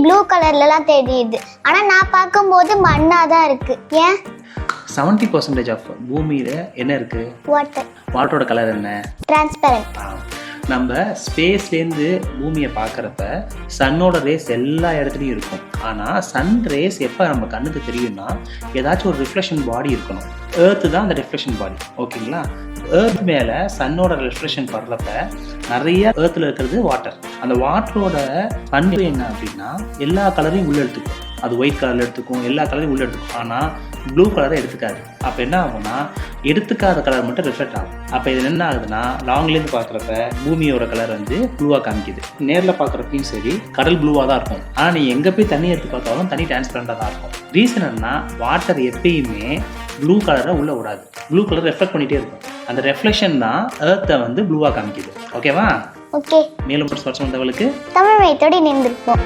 Blue கலர்லலாம் தெரியுது. ஆனால் நான் பார்க்கும்போது மண்ணாக தான் இருக்குது. ஏன்? 70% ஆஃப் பூமியில் என்ன இருக்குது? வாட்டர். வாட்டரோட கலர் என்ன? டிரான்ஸ்பரண்ட். நம்ம ஸ்பேஸ்லேருந்து பூமியை பார்க்குறப்ப சன்னோட ரேஸ் எல்லா இடத்துலையும் இருக்கும். ஆனால் சன் ரேஸ் எப்போ நம்ம கண்ணுக்கு தெரியும்னா ஏதாச்சும் ஒரு ரிஃப்ளெக்ஷன் பாடி இருக்கணும். ஏர்த்து தான் அந்த ரிஃப்ளெக்ஷன் பாடி. ஓகேங்களா? ஏர்த் மேலே சன்னோட ரிஃப்ளெக்ஷன் படுறப்ப நிறைய ஏர்த்தில் இருக்கிறது வாட்டர். அந்த வாட்டரோட பண்பு என்ன அப்படின்னா எல்லா கலரையும் உள்ளே எடுத்துக்கும். அது ஒயிட் கலரில் எடுத்துக்கும், எல்லா கலரையும் உள்ளே எடுத்துக்கும். ஆனால் ப்ளூ கலரை எடுத்துக்காது. அப்போ என்ன ஆகும்னா எடுத்துக்காத கலர் மட்டும் ரிஃப்ளெக்ட் ஆகும். அப்போ இது என்ன ஆகுதுன்னா லாங்லேருந்து பார்க்குறப்ப பூமியோட கலர் வந்து ப்ளூவாக காமிக்குது. நேரில் பார்க்குறப்பையும் சரி கடல் ப்ளூவாக தான் இருக்கும். ஆனால் நீ எங்கே போய் தண்ணி எடுத்து பார்த்தாலும் தண்ணி டிரான்ஸ்பரண்டாக தான் இருக்கும். ரீசன் என்னன்னா வாட்டர் எப்பயுமே ப்ளூ கலரை உள்ளே விடாது. ப்ளூ கலர் ரெஃப்ளெக்ட் பண்ணிகிட்டே இருக்கும். அந்த ரெஃப்ளெக்ஷன் தான் ஏர்த்தை வந்து ப்ளூவாக காமிக்குது. ஓகேவா? ஓகே. மேலும் தகவலுக்கு தமிழ் மையத்தோடு இணைந்திருப்போம்.